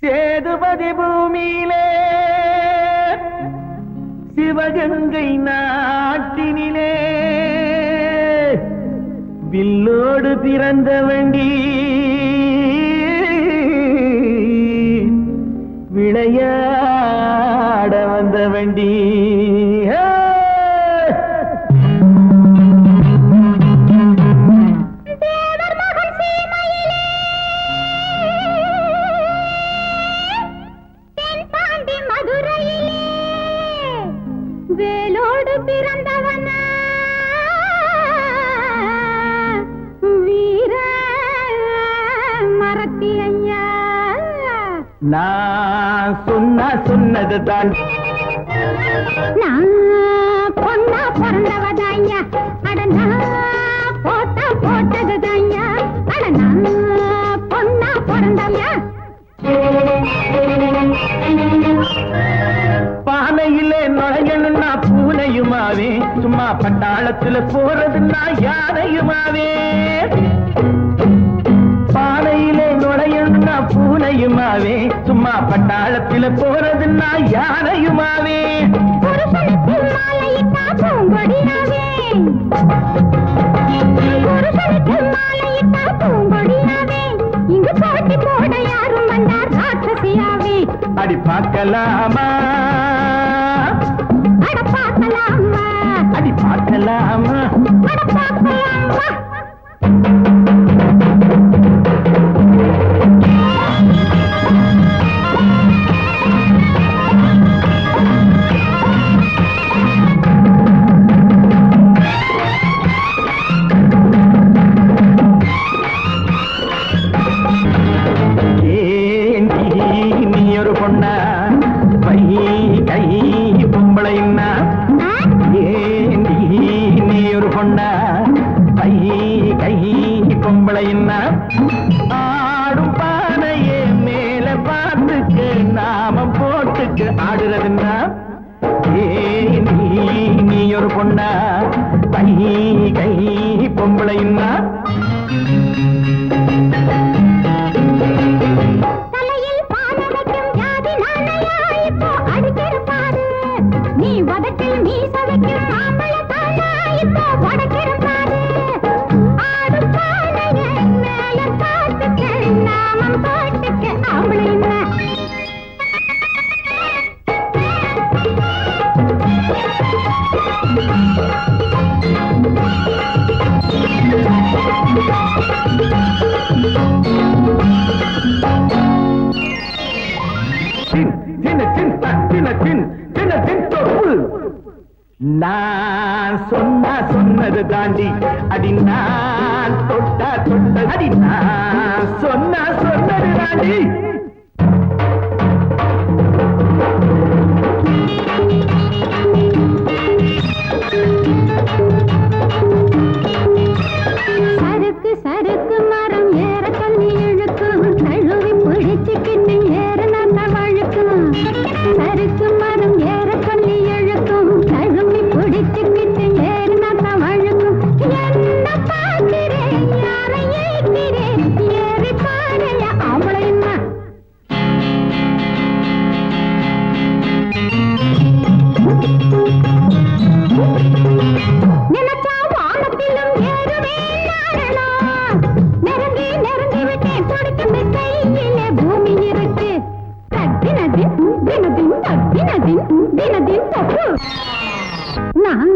சேதுபதி பூமியிலே சிவகங்கை நாட்டினிலே வில்லோடு பிறந்த வண்டி விளையாட வந்த வண்டி வேலோடு பிறந்தவன வீர மரத்தி ஐயா நான் சொன்னதுதான் நான் பொண்ணா பிறந்தவதாய்யா அடனா போட்டதுதாய்யா அடனா பொண்ணா பிறந்தவையா பானையிலே நுழையணும்னா பூனையுமாவே சும்மா பட்டாளத்துல போறதுன்னா யானையுமாவே பானையிலே நுழையணும்னா பூனையுமாவே சும்மா பட்டாளத்துல போறதுன்னா யானையுமாவே புருஷனுக்கு மாலையிட்டா பூங்கொடியாவே புருஷனுக்கு மாலையிட்டா பூங்கொடியாவே இங்கு போட்டி போட யாரும் வந்தார் ராட்சசியாவே அடி பார்க்கலாமா அட பார்க்கலாமா அடி பார்க்கலாமா அட பார்க்கலாமா நீ ஒரு பொண்ணா பை கை பொம்பளைன்னா ஏண்டி நீ ஒரு பொண்ணா பை கை பொம்பளைன்னா ஆடும் பானையே மேல பார்த்துக்கு நாமம் போட்டுக்கு ஆடுறதுன்னா ஏண்டி நீ ஒரு பொண்ணா பை கை பொம்பளைன்னா நீ வடக்கில் நீ சதைக்கும் மாம்பழ தானா இப்போ வடக்கிடும் பாரு ஆடும் பானைய மேல காத்துக்க நாமம் போட்டுக்க அவளைன்னா நான் சொன்னது தாண்டி அடி நான் தொட்டது அடி நான் சொன்னது தாண்டி சருக்கு சருக்கு மரம் ஏற கல்வி இழுக்கும் தழுவி பிடிச்சுக்கிட்டு ஏற நல்ல வழுக்கும் சருக்கு மரம் ஏற கல்வி இழுக்கும் தழுவி பிடிச்சுக்கிட்டு ஏற நல்ல வழுக்கும் என்ன பார்க்கிறேன் யாரை ஏற்கிறேன் ஏறி பாடைய அவளைன்னா நினைச்சா வானத்திலும் ஏறுவேன் நாடலாம் நெருங்கி நெருங்கி விட்டேன் துடிக்கும் கையிலே பூமி இருக்கு தினதின் தினதின் தினதின் தினதின் தப்பு நான்